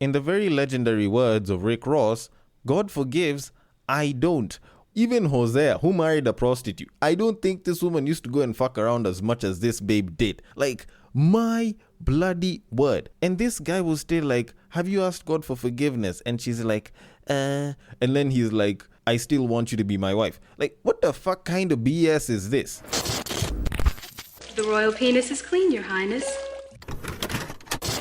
In the very legendary words of Rick Ross, God forgives, I don't. Even Hosea, who married a prostitute, I don't think this woman used to go and fuck around as much as this babe did. Like, my bloody word. And this guy was still like, have you asked God for forgiveness? And she's like, And then he's like, I still want you to be my wife. Like, what the fuck kind of BS is this? The royal penis is clean, Your Highness.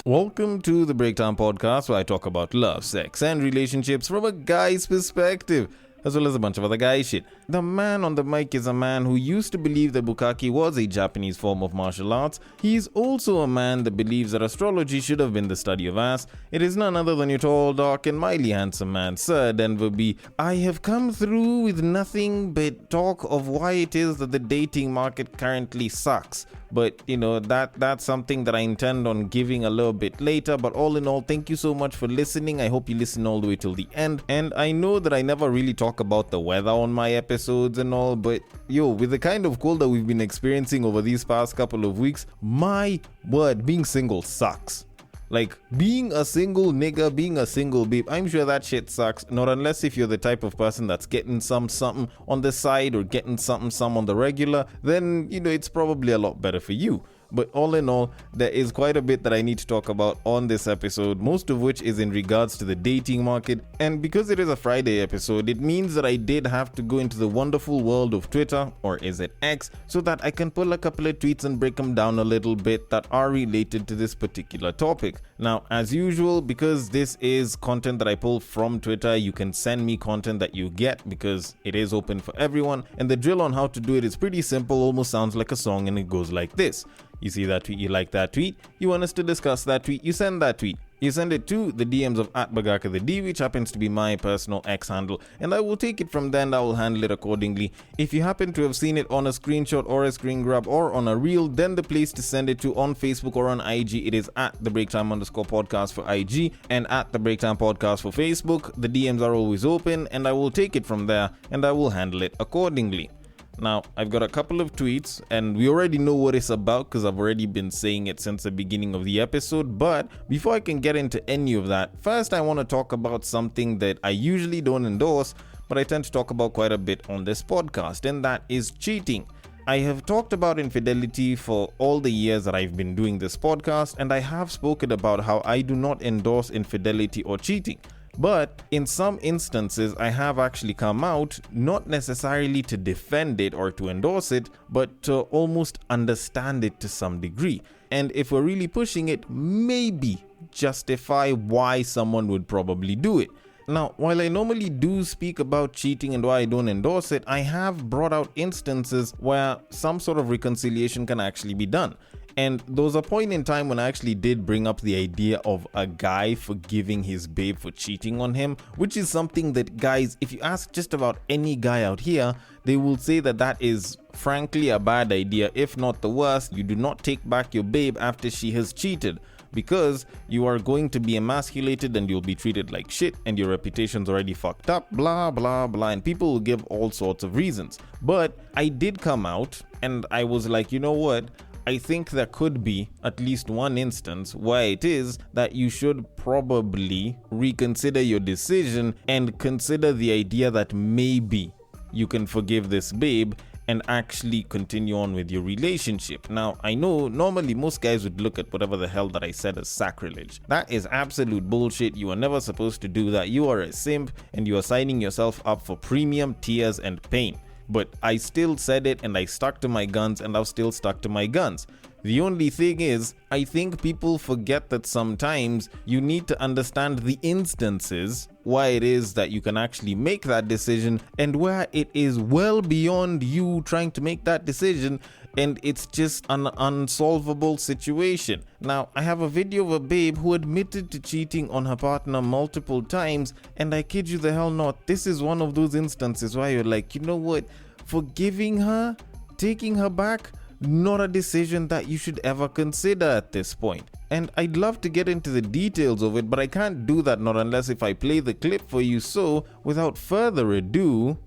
Welcome to the Breakdown Podcast, where I talk about love, sex, and relationships from a guy's perspective, as well as a bunch of other guy shit. The man on the mic is a man who used to believe that bukkake was a Japanese form of martial arts. He is also a man that believes that astrology should have been the study of ass. It is none other than your tall, dark, and mildly handsome man, Sir Denver B. I have come through with nothing but talk of why it is that the dating market currently sucks. But, that's something that I intend on giving a little bit later. But all in all, thank you so much for listening. I hope you listen all the way till the end. And I know that I never really talk about the weather on my episodes and all, but with the kind of cold that we've been experiencing over these past couple of weeks, my word, being single sucks. Like, being a single nigga, being a single babe, I'm sure that shit sucks. Not unless if you're the type of person that's getting something on the side or getting some on the regular, then, it's probably a lot better for you. But all in all, there is quite a bit that I need to talk about on this episode, most of which is in regards to the dating market. And because it is a Friday episode, it means that I did have to go into the wonderful world of Twitter, or is it X, so that I can pull a couple of tweets and break them down a little bit that are related to this particular topic. Now, as usual, because this is content that I pull from Twitter, you can send me content that you get because it is open for everyone. And the drill on how to do it is pretty simple, almost sounds like a song, and it goes like this. You see that tweet, you like that tweet, you want us to discuss that tweet, you send that tweet. You send it to the DMs of @BagakaTheD, which happens to be my personal X handle, and I will take it from there and I will handle it accordingly. If you happen to have seen it on a screenshot or a screen grab or on a reel, then the place to send it to on Facebook or on IG, it is @TheBreaktime_podcast for IG and @TheBreaktime_podcast for Facebook. The DMs are always open and I will take it from there and I will handle it accordingly. Now, I've got a couple of tweets, and we already know what it's about because I've already been saying it since the beginning of the episode. But before I can get into any of that, first I want to talk about something that I usually don't endorse, but I tend to talk about quite a bit on this podcast, and that is cheating. I have talked about infidelity for all the years that I've been doing this podcast, and I have spoken about how I do not endorse infidelity or cheating. But in some instances, I have actually come out, not necessarily to defend it or to endorse it, but to almost understand it to some degree. And if we're really pushing it, maybe justify why someone would probably do it. Now, while I normally do speak about cheating and why I don't endorse it, I have brought out instances where some sort of reconciliation can actually be done. And there was a point in time when I actually did bring up the idea of a guy forgiving his babe for cheating on him, which is something that, guys, if you ask just about any guy out here, they will say that that is frankly a bad idea, if not the worst. You do not take back your babe after she has cheated, because you are going to be emasculated and you'll be treated like shit and your reputation's already fucked up, blah, blah, blah, and people will give all sorts of reasons. But I did come out and I was like, you know what? I think there could be at least one instance where it is that you should probably reconsider your decision and consider the idea that maybe you can forgive this babe and actually continue on with your relationship. Now, I know normally most guys would look at whatever the hell that I said as sacrilege. That is absolute bullshit. You are never supposed to do that. You are a simp and you are signing yourself up for premium tears and pain. But I still said it and I stuck to my guns and I've still stuck to my guns. The only thing is, I think people forget that sometimes you need to understand the instances why it is that you can actually make that decision and where it is well beyond you trying to make that decision and it's just an unsolvable situation. Now, I have a video of a babe who admitted to cheating on her partner multiple times, and I kid you the hell not, this is one of those instances where you're like, you know what, forgiving her, taking her back, not a decision that you should ever consider at this point. And I'd love to get into the details of it, but I can't do that not unless if I play the clip for you. So, without further ado,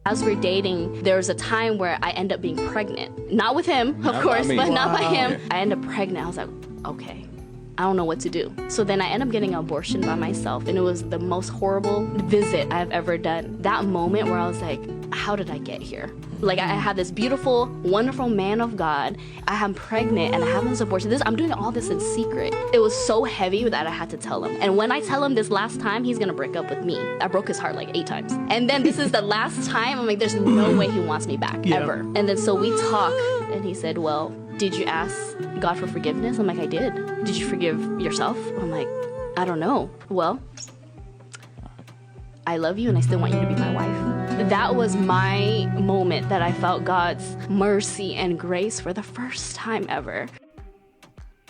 as we're dating, there was a time where I end up being pregnant. Not with him, of course, but not by him. I end up pregnant. I was like, okay, I don't know what to do. So then I ended up getting an abortion by myself, and it was the most horrible visit I've ever done. That moment where I was like, how did I get here? Like, I had this beautiful, wonderful man of God. I am pregnant and I have this abortion. I'm doing all this in secret. It was so heavy that I had to tell him. And when I tell him this last time, he's gonna break up with me. I broke his heart like 8 times. And then this is the last time. I'm like, there's no way he wants me back, ever. And then so we talk, and he said, well, did you ask God for forgiveness? I'm like, I did. Did you forgive yourself? I'm like, I don't know. Well, I love you and I still want you to be my wife. That was my moment that I felt God's mercy and grace for the first time ever.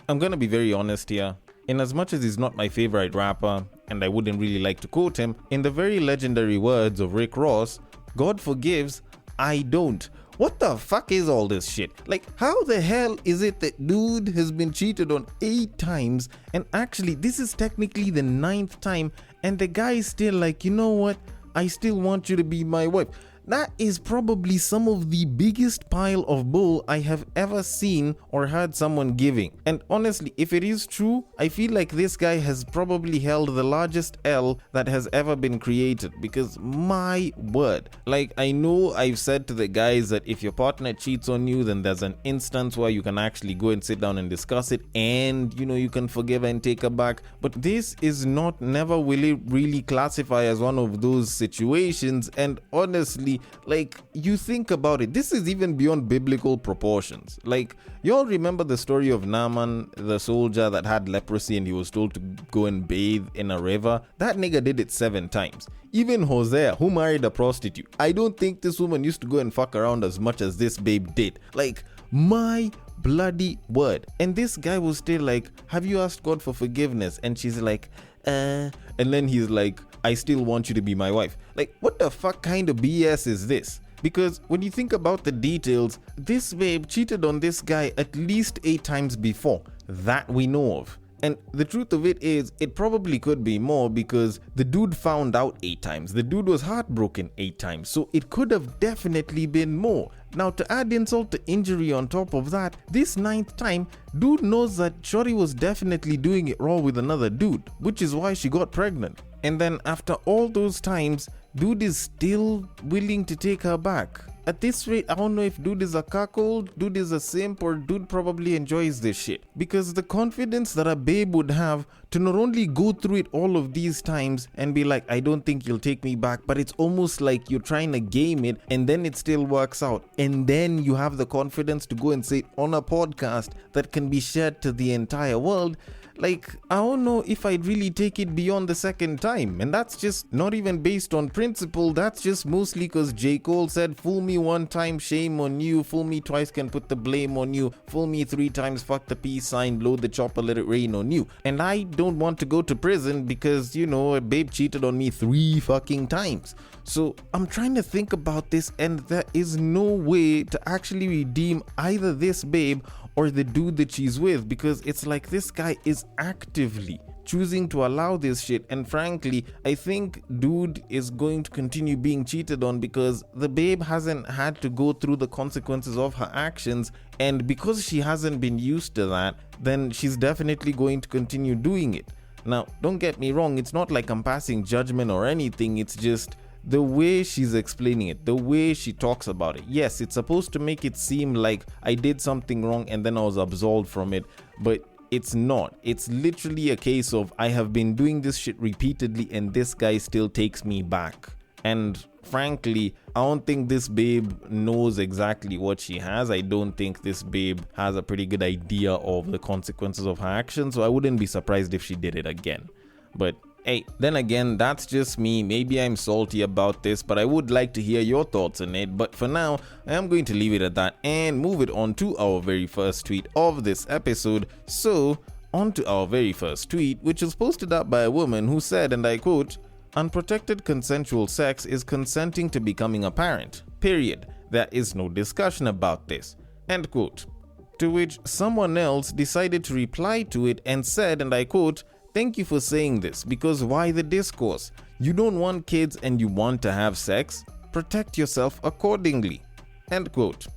I'm gonna be very honest here. In as much as he's not my favorite rapper, and I wouldn't really like to quote him, in the very legendary words of Rick Ross, God forgives, I don't. What the fuck is all this shit? Like, how the hell is it that dude has been cheated on 8 times, and actually this is technically the 9th time, and the guy is still like, you know what? I still want you to be my wife. That is probably some of the biggest pile of bull I have ever seen or heard someone giving. And honestly, if it is true, I feel like this guy has probably held the largest L that has ever been created, because my word, like, I know I've said to the guys that if your partner cheats on you, then there's an instance where you can actually go and sit down and discuss it, and you can forgive and take her back. But this is not, never will it really classify as one of those situations. And honestly, like, you think about it, this is even beyond biblical proportions. Like, you all remember the story of Naaman, the soldier that had leprosy and he was told to go and bathe in a river? That nigga did it 7 times. Even Hosea, who married a prostitute, I don't think this woman used to go and fuck around as much as this babe did. Like, my bloody word. And this guy was still like, have you asked God for forgiveness? And she's like, and then he's like, I still want you to be my wife. Like, what the fuck kind of BS is this? Because when you think about the details, this babe cheated on this guy at least 8 times before, that we know of. And the truth of it is, it probably could be more, because the dude found out 8 times. The dude was heartbroken 8 times. So it could have definitely been more. Now, to add insult to injury on top of that, this 9th time, dude knows that Shorty was definitely doing it raw with another dude, which is why she got pregnant. And then after all those times, dude is still willing to take her back. At this rate, I don't know if dude is a cuckold, dude is a simp, or dude probably enjoys this shit. Because the confidence that a babe would have to not only go through it all of these times and be like, I don't think you'll take me back, but it's almost like you're trying to game it and then it still works out. And then you have the confidence to go and say it on a podcast that can be shared to the entire world. Like, I don't know if I'd really take it beyond the 2nd time. And that's just not even based on principle. That's just mostly because J. Cole said, fool me 1 time, shame on you. Fool me twice, can put the blame on you. Fool me 3 times, fuck the peace sign, load the chopper, let it rain on you. And I don't want to go to prison because, a babe cheated on me 3 fucking times. So I'm trying to think about this, and there is no way to actually redeem either this babe or the dude that she's with, because it's like this guy is actively choosing to allow this shit. And frankly, I think dude is going to continue being cheated on because the babe hasn't had to go through the consequences of her actions, and because she hasn't been used to that, then she's definitely going to continue doing it. Now, don't get me wrong, it's not like I'm passing judgment or anything, it's just the way she's explaining it, the way she talks about it. Yes, it's supposed to make it seem like I did something wrong and then I was absolved from it, but it's not. It's literally a case of, I have been doing this shit repeatedly and this guy still takes me back. And frankly, I don't think this babe knows exactly what she has. I don't think this babe has a pretty good idea of the consequences of her actions, so I wouldn't be surprised if she did it again. But hey, then again, that's just me. Maybe I'm salty about this, but I would like to hear your thoughts on it. But for now, I am going to leave it at that and move it on to our very first tweet of this episode. So, on to our very first tweet, which was posted up by a woman who said, and I quote, "Unprotected consensual sex is consenting to becoming a parent. Period. There is no discussion about this." End quote. To which someone else decided to reply to it and said, and I quote, "Thank you for saying this, because why the discourse? You don't want kids and you want to have sex? Protect yourself accordingly." End quote.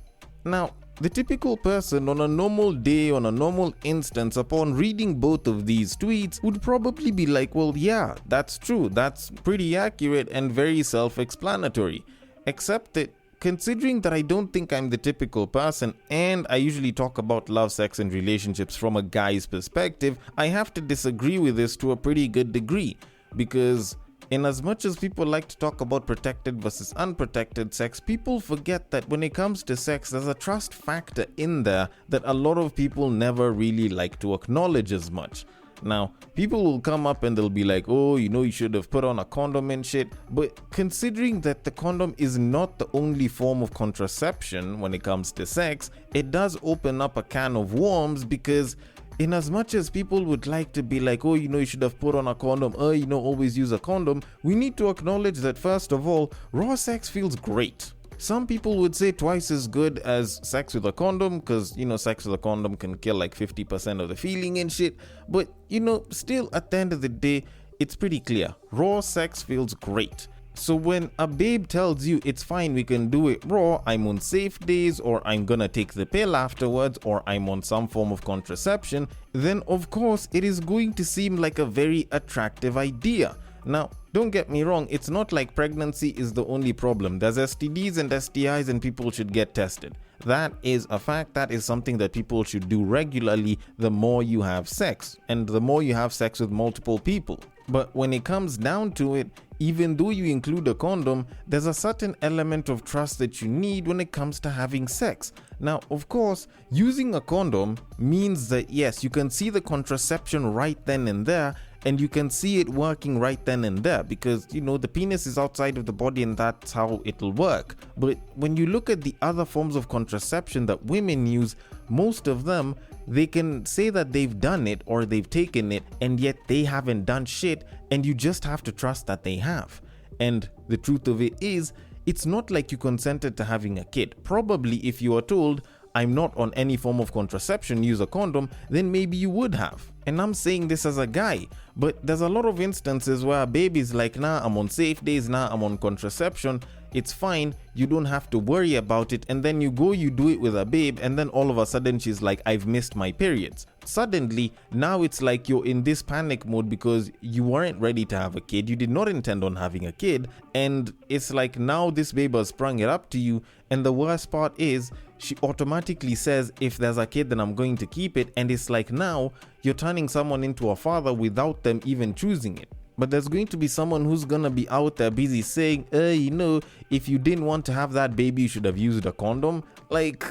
Now, the typical person on a normal day, on a normal instance, upon reading both of these tweets, would probably be like, well, yeah, that's true, that's pretty accurate and very self-explanatory. Except that, considering that I don't think I'm the typical person, and I usually talk about love, sex, and relationships from a guy's perspective, I have to disagree with this to a pretty good degree. Because in as much as people like to talk about protected versus unprotected sex, people forget that when it comes to sex, there's a trust factor in there that a lot of people never really like to acknowledge as much. Now, people will come up and they'll be like, oh, you should have put on a condom and shit. But considering that the condom is not the only form of contraception when it comes to sex, it does open up a can of worms, because in as much as people would like to be like, oh, you should have put on a condom, always use a condom, we need to acknowledge that, first of all, raw sex feels great. Some people would say twice as good as sex with a condom, because, sex with a condom can kill like 50% of the feeling and shit. But, still at the end of the day, it's pretty clear. Raw sex feels great. So when a babe tells you it's fine, we can do it raw, I'm on safe days, or I'm gonna take the pill afterwards, or I'm on some form of contraception, then of course it is going to seem like a very attractive idea. Now, don't get me wrong, it's not like pregnancy is the only problem. There's STDs and STIs, and people should get tested. That is a fact. That is something that people should do regularly the more you have sex, and the more you have sex with multiple people. But when it comes down to it, even though you include a condom, there's a certain element of trust that you need when it comes to having sex. Now, of course, using a condom means that yes, you can see the contraception right then and there, and you can see it working right then and there, because the penis is outside of the body and that's how it'll work. But when you look at the other forms of contraception that women use, most of them, they can say that they've done it or they've taken it, and yet they haven't done shit, and you just have to trust that they have. And the truth of it is, it's not like you consented to having a kid. Probably if you are told, I'm not on any form of contraception, use a condom, then maybe you would have. And I'm saying this as a guy, but there's a lot of instances where a baby's like, nah, I'm on safe days, nah, I'm on contraception, it's fine, you don't have to worry about it, and then you do it with a babe, and then all of a sudden she's like, I've missed my periods. Suddenly, now it's like you're in this panic mode because you weren't ready to have a kid, you did not intend on having a kid, and it's like now this babe has sprung it up to you, and the worst part is, she automatically says, if there's a kid, then I'm going to keep it, and it's like now, you're turning someone into a father without them even choosing it. But there's going to be someone who's gonna be out there busy saying, if you didn't want to have that baby, you should have used a condom. Like,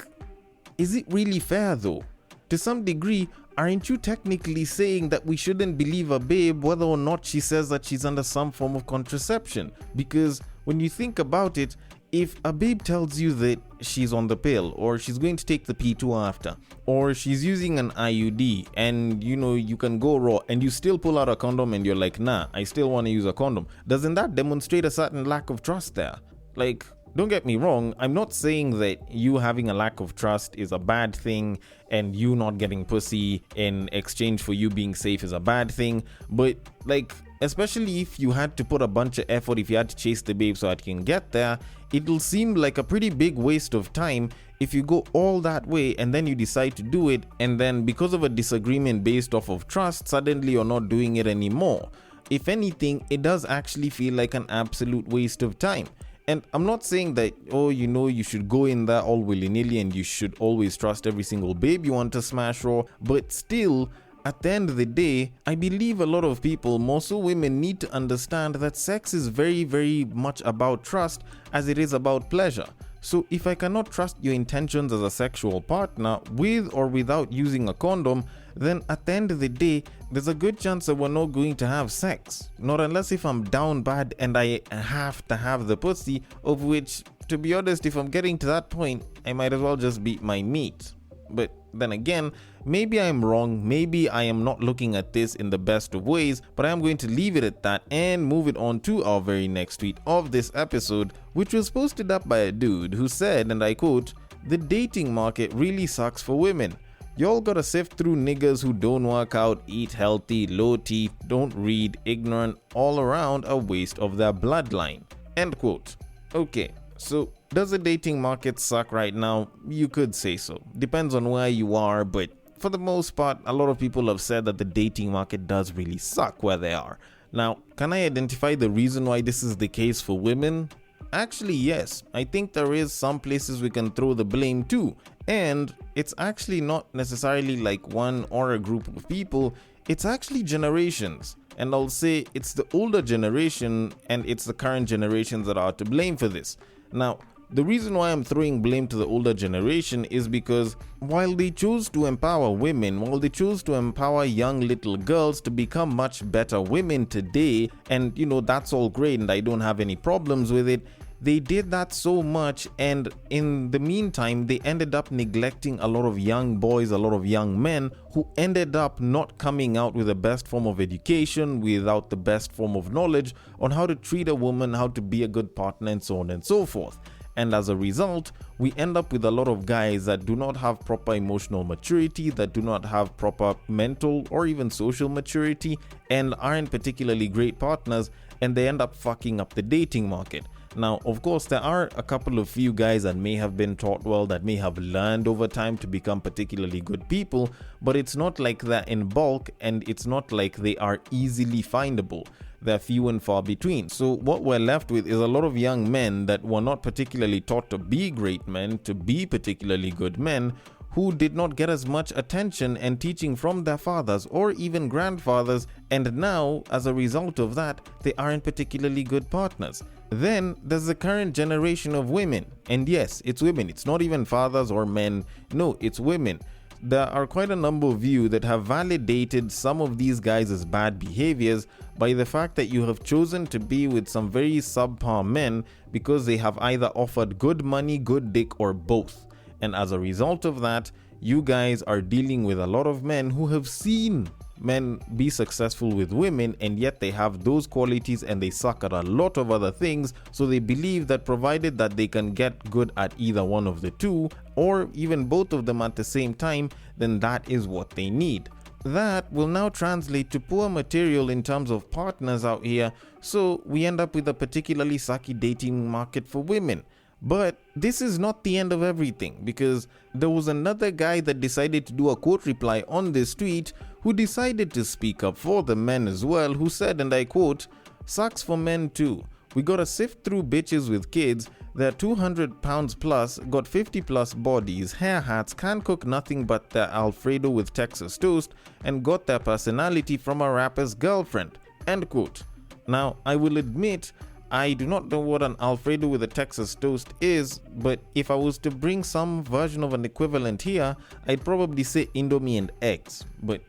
is it really fair though? To some degree, aren't you technically saying that we shouldn't believe a babe whether or not she says that she's under some form of contraception? Because when you think about it, if a babe tells you that she's on the pill, or she's going to take the P2 after, or she's using an IUD, and you can go raw, and you still pull out a condom and you're like, nah, I still want to use a condom, doesn't that demonstrate a certain lack of trust there? Like, don't get me wrong, I'm not saying that you having a lack of trust is a bad thing, and you not getting pussy in exchange for you being safe is a bad thing, but like, especially if you had to put a bunch of effort, if you had to chase the babe so that you can get there, it'll seem like a pretty big waste of time if you go all that way and then you decide to do it, and then because of a disagreement based off of trust, suddenly you're not doing it anymore. If anything, it does actually feel like an absolute waste of time. And I'm not saying that, you should go in there all willy-nilly and you should always trust every single babe you want to smash raw, but still, at the end of the day, I believe a lot of people, more so women, need to understand that sex is very, very much about trust as it is about pleasure. So if I cannot trust your intentions as a sexual partner with or without using a condom, then at the end of the day, there's a good chance that we're not going to have sex. Not unless if I'm down bad and I have to have the pussy, of which, to be honest, if I'm getting to that point, I might as well just beat my meat. But then again, maybe I'm wrong, maybe I am not looking at this in the best of ways, but I am going to leave it at that and move it on to our very next tweet of this episode, which was posted up by a dude who said, and I quote, "The dating market really sucks for women. Y'all gotta sift through niggas who don't work out, eat healthy, low teeth, don't read, ignorant, all around a waste of their bloodline." End quote. Okay, so Does the dating market suck right now? You could say so. Depends on where you are, but for the most part, a lot of people have said that the dating market does really suck where they are. Now, can I identify the reason why this is the case for women? Actually, yes. I think there is some places we can throw the blame to. And it's actually not necessarily like one or a group of people. It's actually generations. And I'll say it's the older generation and it's the current generations that are to blame for this. Now, the reason why I'm throwing blame to the older generation is because while they chose to empower women, while they chose to empower young little girls to become much better women today, and that's all great and I don't have any problems with it, they did that so much, and in the meantime they ended up neglecting a lot of young boys, a lot of young men who ended up not coming out with the best form of education, without the best form of knowledge on how to treat a woman, how to be a good partner, and so on and so forth. And as a result, we end up with a lot of guys that do not have proper emotional maturity, that do not have proper mental or even social maturity, and aren't particularly great partners, and they end up fucking up the dating market. Now, of course, there are a couple of few guys that may have been taught well, that may have learned over time to become particularly good people, but it's not like that in bulk, and it's not like they are easily findable. They're few and far between. So what we're left with is a lot of young men that were not particularly taught to be great men, to be particularly good men, who did not get as much attention and teaching from their fathers or even grandfathers, and now, as a result of that, they aren't particularly good partners. Then there's the current generation of women, and yes, it's women. It's not even fathers or men. No, it's women. There are quite a number of you that have validated some of these guys as bad behaviors by the fact that you have chosen to be with some very subpar men because they have either offered good money, good dick, or both. And as a result of that, you guys are dealing with a lot of men who have seen men be successful with women, and yet they have those qualities and they suck at a lot of other things. So they believe that provided that they can get good at either one of the two, or even both of them at the same time, then that is what they need. That will now translate to poor material in terms of partners out here, so we end up with a particularly sucky dating market for women. But this is not the end of everything, because there was another guy that decided to do a quote reply on this tweet who decided to speak up for the men as well, who said, and I quote, "Sucks for men too. We gotta sift through bitches with kids. They're 200 pounds plus, got 50 plus bodies, hair hats, can't cook nothing but their Alfredo with Texas toast, and got their personality from a rapper's girlfriend." End quote. Now, I will admit, I do not know what an Alfredo with a Texas toast is, but if I was to bring some version of an equivalent here, I'd probably say Indomie and eggs. But,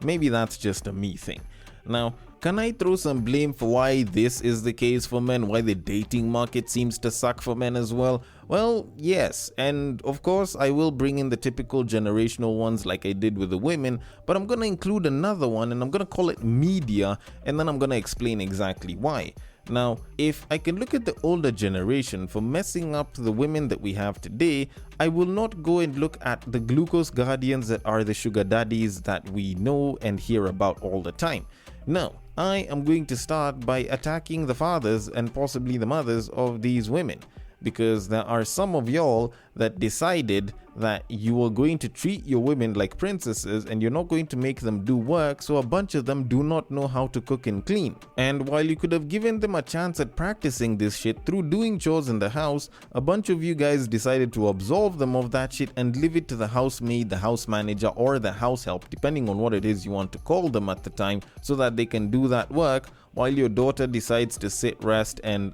maybe that's just a me thing. Now, can I throw some blame for why this is the case for men, why the dating market seems to suck for men as well? Well, yes, and of course I will bring in the typical generational ones like I did with the women, but I'm gonna include another one, and I'm gonna call it media, and then I'm gonna explain exactly why. Now, if I can look at the older generation for messing up the women that we have today, I will not go and look at the glucose guardians that are the sugar daddies that we know and hear about all the time. No, I am going to start by attacking the fathers and possibly the mothers of these women, because there are some of y'all that decided that you are going to treat your women like princesses and you're not going to make them do work, so a bunch of them do not know how to cook and clean. And while you could have given them a chance at practicing this shit through doing chores in the house, a bunch of you guys decided to absolve them of that shit and leave it to the housemaid, the house manager, or the house help, depending on what it is you want to call them at the time, so that they can do that work while your daughter decides to sit, rest, and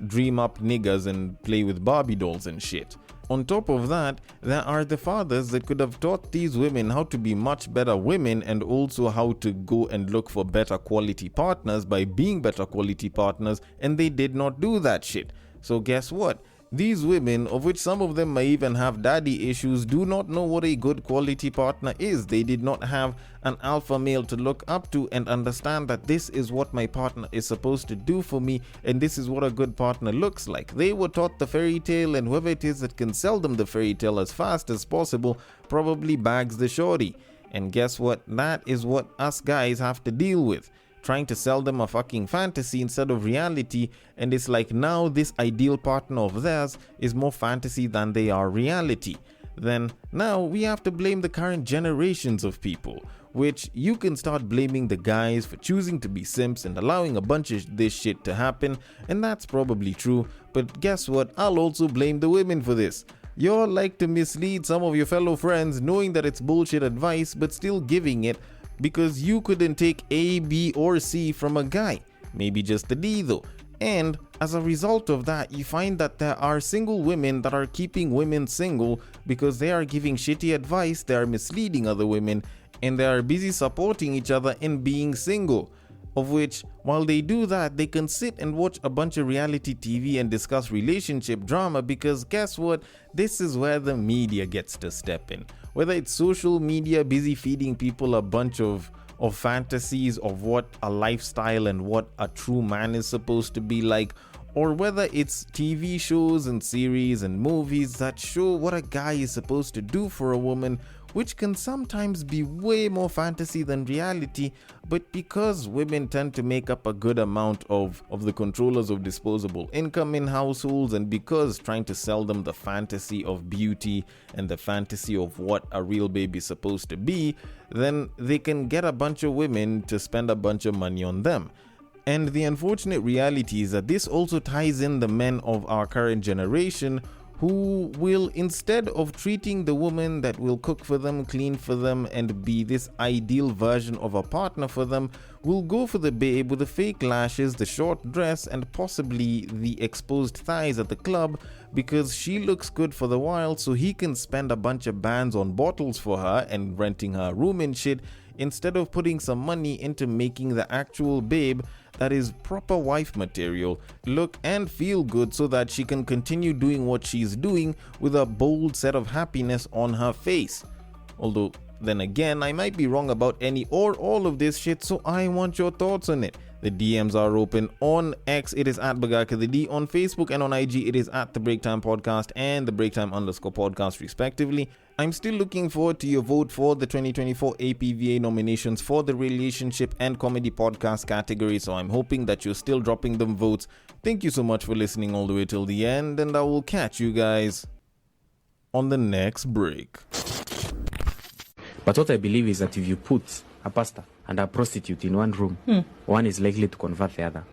dream up niggas and play with Barbie dolls and shit. On top of that, there are the fathers that could have taught these women how to be much better women and also how to go and look for better quality partners by being better quality partners, and they did not do that shit. So guess what? These women, of which some of them may even have daddy issues, do not know what a good quality partner is. They did not have an alpha male to look up to and understand that this is what my partner is supposed to do for me and this is what a good partner looks like. They were taught the fairy tale, and whoever it is that can sell them the fairy tale as fast as possible probably bags the shorty. And guess what? That is what us guys have to deal with. trying to sell them a fucking fantasy instead of reality, and it's like now this ideal partner of theirs is more fantasy than they are reality. Then now we have to blame the current generations of people, which you can start blaming the guys for choosing to be simps and allowing a bunch of this shit to happen, and that's probably true, but guess what, I'll also blame the women for this. You're like to mislead some of your fellow friends knowing that it's bullshit advice but still giving it because you couldn't take A, B or C from a guy, maybe just a D though. And as a result of that, you find that there are single women that are keeping women single because they are giving shitty advice, they are misleading other women, and they are busy supporting each other in being single. Of which, while they do that, they can sit and watch a bunch of reality TV and discuss relationship drama because guess what? This is where the media gets to step in. Whether it's social media busy feeding people a bunch of fantasies of what a lifestyle and what a true man is supposed to be like, or whether it's TV shows and series and movies that show what a guy is supposed to do for a woman, which can sometimes be way more fantasy than reality, but because women tend to make up a good amount of the controllers of disposable income in households, and because trying to sell them the fantasy of beauty and the fantasy of what a real baby is supposed to be, then they can get a bunch of women to spend a bunch of money on them. And the unfortunate reality is that this also ties in the men of our current generation who will, instead of treating the woman that will cook for them, clean for them, and be this ideal version of a partner for them, will go for the babe with the fake lashes, the short dress, and possibly the exposed thighs at the club because she looks good for the while, so he can spend a bunch of bands on bottles for her and renting her a room and shit, instead of putting some money into making the actual babe that is proper wife material look and feel good so that she can continue doing what she's doing with a bold set of happiness on her face. Although, then again, I might be wrong about any or all of this shit, so I want your thoughts on it. The DMs are open. On X, it is at BagakaTheD. On Facebook and on IG, it is at The Breaktime Podcast and The Breaktime_podcast, respectively. I'm still looking forward to your vote for the 2024 APVA nominations for the relationship and comedy podcast category, so I'm hoping that you're still dropping them votes. Thank you so much for listening all the way till the end, and I will catch you guys on the next break. But what I believe is that if you put a pastor and a prostitute in one room, one is likely to convert the other.